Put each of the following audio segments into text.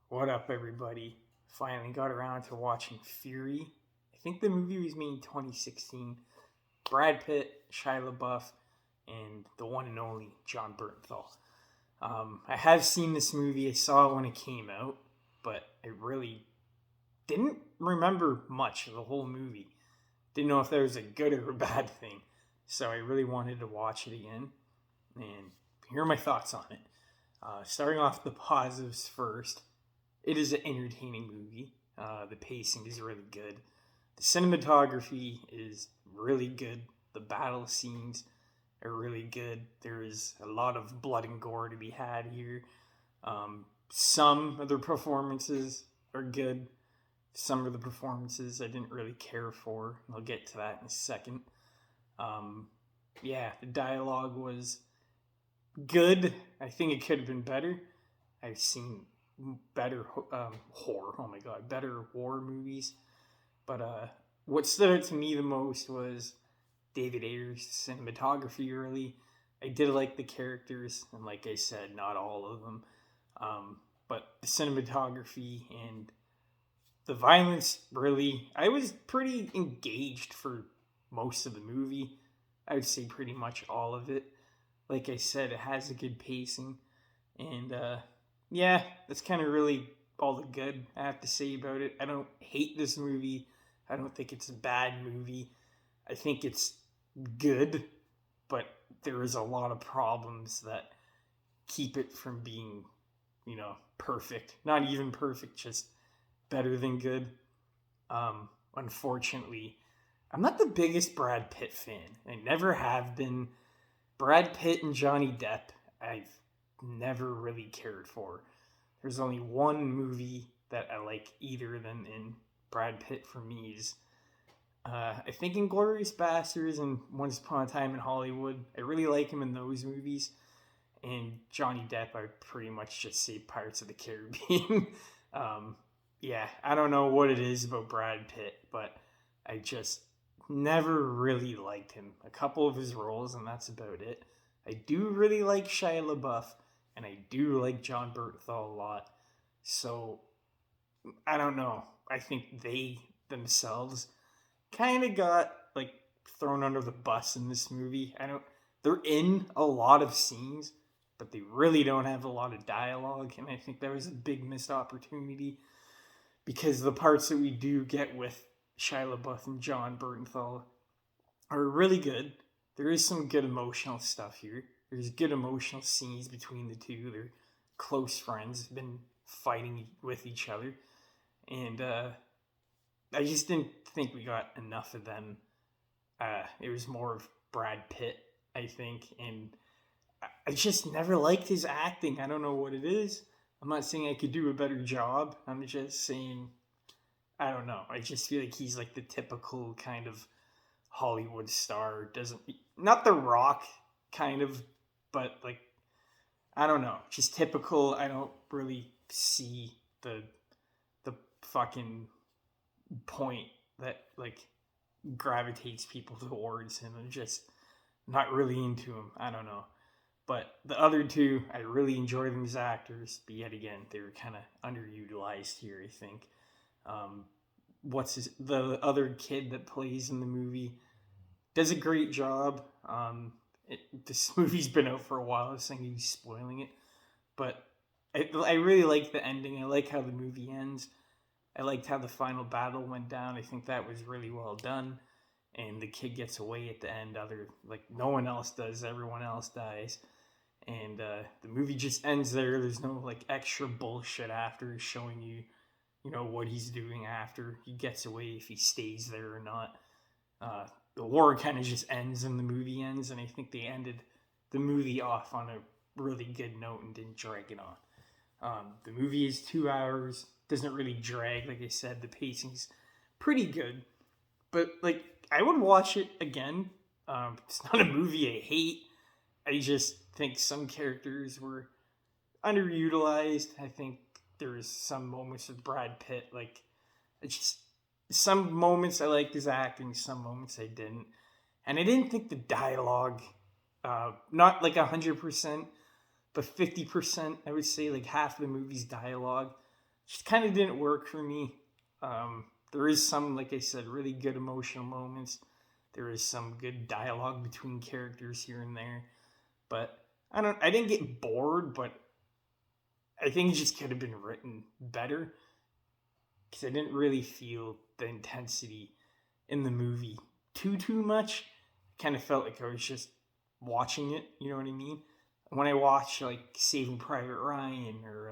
What up, everybody? Finally got around to watching Fury. I think the movie was made in 2016. Brad Pitt, Shia LaBeouf, and the one and only John Bernthal. I have seen this movie. I saw it when it came out, but I really didn't remember much of the whole movie. Didn't know if there was a good or a bad thing. So I really wanted to watch it again. And here are my thoughts on it. Starting off the positives first, it is an entertaining movie. The pacing is really good. The cinematography is really good. The battle scenes are really good. There is a lot of blood and gore to be had here. Some of the performances are good. Some of the performances I didn't really care for. I'll get to that in a second. Um, yeah, the dialogue was good. I think it could have been better. I've seen better horror. Oh my god, better war movies. But what stood out to me the most was David Ayer's cinematography. Really, I did like the characters, and like I said, not all of them. But the cinematography and the violence, really, I was pretty engaged for most of the movie. I would say pretty much all of it. Like I said, it has a good pacing, and yeah, that's kind of really all the good I have to say about it. I don't hate this movie. I don't think it's a bad movie. I think it's good, but there is a lot of problems that keep it from being, perfect. Not even perfect, just better than good. Unfortunately, I'm not the biggest Brad Pitt fan. I never have been. Brad Pitt and Johnny Depp, I've never really cared for. There's only one movie that I like either of them in. Brad Pitt for me is, I think, Inglourious Basterds and Once Upon a Time in Hollywood. I really like him in those movies. And Johnny Depp, I pretty much just say Pirates of the Caribbean. um, yeah, I don't know what it is about Brad Pitt, but I just never really liked him. A couple of his roles, and that's about it. I do really like Shia LaBeouf, and I do like John Bernthal a lot. So I don't know. I think they themselves kind of got like thrown under the bus in this movie. I don't. They're in a lot of scenes, but they really don't have a lot of dialogue, and I think that was a big missed opportunity because the parts that we do get with Shia LaBeouf and John Bernthal are really good. There is some good emotional stuff here. There's good emotional scenes between the two. They're close friends, been fighting with each other, and I just didn't think we got enough of them. It was more of Brad Pitt, I think, and I just never liked his acting. I don't know what it is. I'm not saying I could do a better job. I'm just saying I don't know. I just feel like he's like the typical kind of Hollywood star. Doesn't not The Rock kind of, but like I don't know. Just typical. I don't really see the fucking point that like gravitates people towards him. I'm just not really into him. I don't know. But the other two, I really enjoy them as actors. But yet again, they were kind of underutilized here. I think. Um, the other kid that plays in the movie does a great job. This movie's been out for a while. I was saying he's spoiling it, but I really like the ending. I like how the movie ends. I liked how the final battle went down. I think that was really well done. And the kid gets away at the end. Other like no one else does. Everyone else dies, and the movie just ends there. There's no like extra bullshit after showing you, what he's doing after he gets away, if he stays there or not. Uh, the war kind of just ends and the movie ends, and I think they ended the movie off on a really good note and didn't drag it on. The movie is 2 hours, doesn't really drag. Like I said, the pacing's pretty good, but like I would watch it again. It's not a movie I hate. I just think some characters were underutilized. I think there was some moments with Brad Pitt, like it's just some moments I liked his acting, some moments I didn't, and I didn't think the dialogue, not like 100%, but 50%. I would say like half the movie's dialogue just kind of didn't work for me. There is some, like I said, really good emotional moments. There is some good dialogue between characters here and there, but I didn't get bored, but I think it just could have been written better because I didn't really feel the intensity in the movie too much. I kind of felt like I was just watching it. You know what I mean? When I watch like Saving Private Ryan or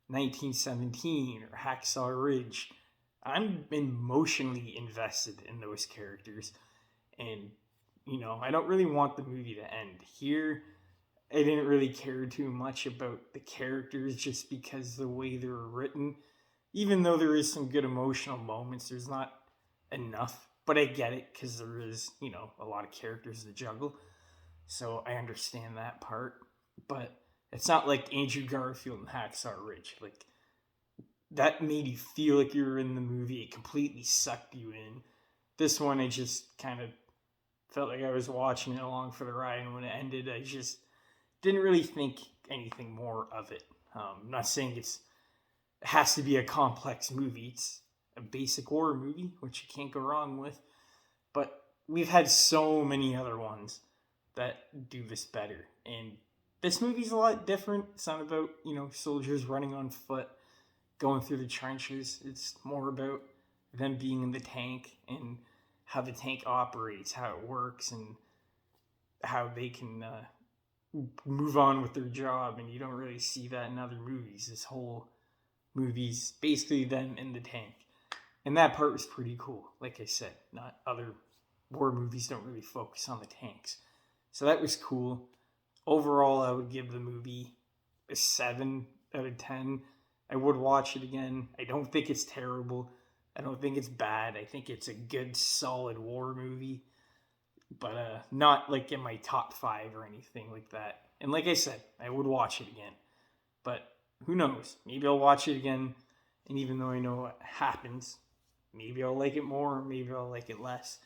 1917 or Hacksaw Ridge, I'm emotionally invested in those characters, and I don't really want the movie to end. Here, I didn't really care too much about the characters just because the way they were written. Even though there is some good emotional moments, there's not enough. But I get it because there is, a lot of characters to juggle. So I understand that part. But it's not like Andrew Garfield and Hacksaw Ridge. Like, that made you feel like you were in the movie. It completely sucked you in. This one, I just kind of felt like I was watching it along for the ride. And when it ended, I just didn't really think anything more of it. I'm not saying it has to be a complex movie. It's a basic horror movie, which you can't go wrong with. But we've had so many other ones that do this better. And this movie's a lot different. It's not about, soldiers running on foot, going through the trenches. It's more about them being in the tank and how the tank operates, how it works, and how they can move on with their job. And you don't really see that in other movies. This whole movie's basically them in the tank. And that part was pretty cool. Like I said, not other war movies don't really focus on the tanks. So that was cool. Overall, I would give the movie a 7 out of 10. I would watch it again. I don't think it's terrible. I don't think it's bad. I think it's a good, solid war movie. But not like in my top 5 or anything like that. And like I said, I would watch it again. But who knows? Maybe I'll watch it again. And even though I know what happens, maybe I'll like it more, or maybe I'll like it less.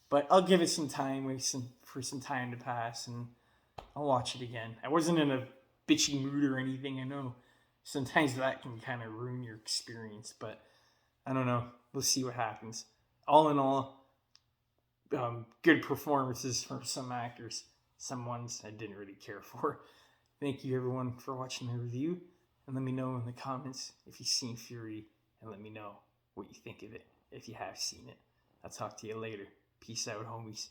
But I'll give it some time, wait for some time to pass, and I'll watch it again. I wasn't in a bitchy mood or anything. I know sometimes that can kind of ruin your experience, but I don't know. We'll see what happens. All in all, good performances from some actors. Some ones I didn't really care for. Thank you, everyone, for watching the review. And let me know in the comments if you've seen Fury, and let me know what you think of it if you have seen it. I'll talk to you later. Peace out, homies.